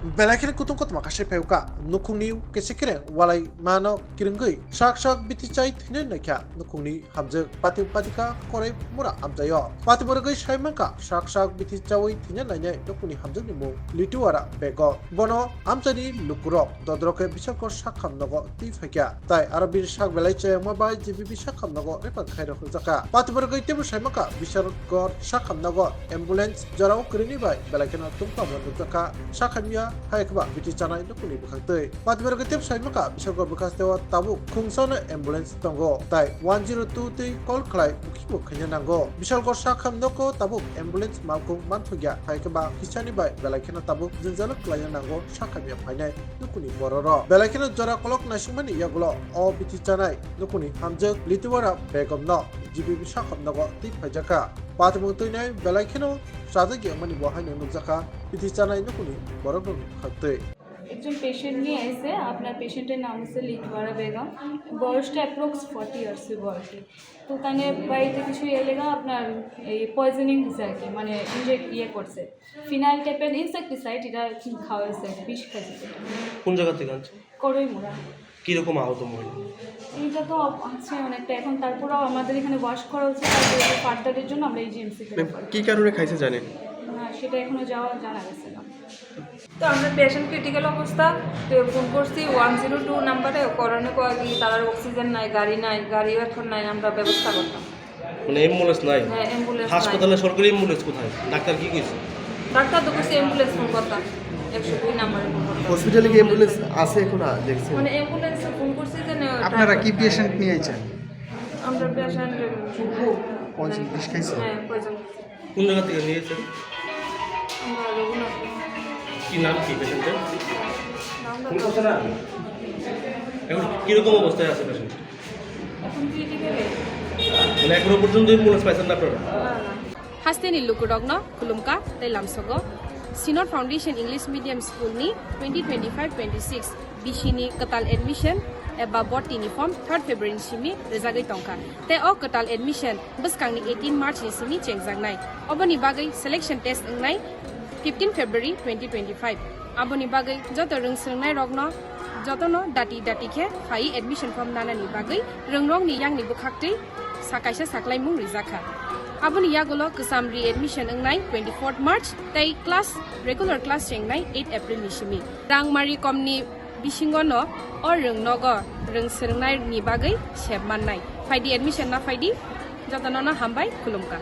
Belakiri kutung kot makasih peuka nukung niu kesekere walai mano kiringgui sak biti cai thine nakya nukung ni hamje pati patika korei mura amjayo pati borgai saimaka sak biti cawai thine nanya nukung ni hamje ni mu lituara bego bono amjani lukurok dodroke bisakor sakham nogo ti fakya tai arabir sak belai cai mabai jibi bisakam nogo repan khairo jaka pati borgai tebu saimaka bisakor sakham nogo ambulance jarau kirini bai belakina tumpa mo jaka sakhamya haikba biti chanai nukuni bukhangtei patmer gatep saimaka bisargor bukhastewa tabu khungsana ambulance tongo tai 102 tei call khlai bukhibo khanya nango bisargor sakham noko tabu ambulance malkung manthugya haikba kichani bai belaikena tabu jinjalak klaya nango sakhamya phainai nukuni bororo belaikena jora kolok nasingmani yagulo o biti chanai nukuni hamjak litiwara begomno jibi sakham nago ti phajaka patmungteinai belaikeno sadagi amani bohaino nukjaka biti chanai nukuni bororo khate একজন patient নিয়ে এসে আপনার পেশেন্টের নাম হচ্ছে লিটওয়ারা বেগম বয়সটা approx 40 years বয়সে তো তানে বাড়িতে কিছু লেগা আপনার এই পয়জনিং দিছে আর কি মানে ইয়ে করছে ফিনাইল টাইপের ইনসেক্টিসাইড এটা খাওয়া হয়েছে বিষ খাইছে কোন জায়গা থেকে আনছে করই মোড়া কিরকম আহত মহিলা এইটা তো আছে অনেকটা এখন তারপরেও আমাদের এখানে ওয়াশ করা হচ্ছে তারপরে ফার্দারের জন্য আমরা এই জিএমসি কি কারণে খাইছে জানেন না সেটা এখনো জানা গেছে না তো আমরা পেশেন্ট ক্রিটিক্যাল অবস্থা তো ফোন করছি 102 নাম্বারে করোনা কি তার অক্সিজেন নাই গাড়িও এখন নাই আমরা ব্যবস্থা করতাম মানে অ্যাম্বুলেন্স নাই হ্যাঁ অ্যাম্বুলেন্স হাসপাতালে সরকারি অ্যাম্বুলেন্স কোথায় ডাক্তার কি কইছে ডাক্তার তো কইছে অ্যাম্বুলেন্স ফোন করতাম 102 নাম্বারে ফোন করতাম হসপিটালে কি অ্যাম্বুলেন্স আছে এখন দেখছেন মানে অ্যাম্বুলেন্সে ফোন করছি যে আপনারা কি পেশেন্ট নিয়ে আইছেন আমরা পেশেন্ট পয়জন বিষ খাইছে হ্যাঁ প্রয়োজন কোন জায়গা থেকে নিয়েছেন আমরা রঘুনাথ কি নাম কি পেশেন্টের নামটা এখন কিরকম অবস্থায় আছে পেশেন্ট এখন ক্রিটিক্যালে মানে এখনো পর্যন্ত অ্যাম্বুলেন্স পাইছেন না আপনারা Hasteni Lukurogno, Kulumka, Telamsogo, Sinod Foundation English Medium School ni 2025-26 Bishini Katal Admission eba bot uniform 3rd February simi rezagai tongka te o katal admission buskangni 18 March ni simi chengjangnai oboni bagai selection test ngai 15 February 2025 aboni bagai joto rungsrngnai rogno jotono dati khe phai admission form nanani bagai rungrong ni yang ni bukhaktei sakaisa saklai mung rizakha aboni yagulo kusamri admission ngai 24th March tai class regular class chengnai 8 April ni simi rangmari komni bisingono or rungnogo rungsrngnai ni bagai sebmannai faidi admission na faidi jotono na hambai kulumka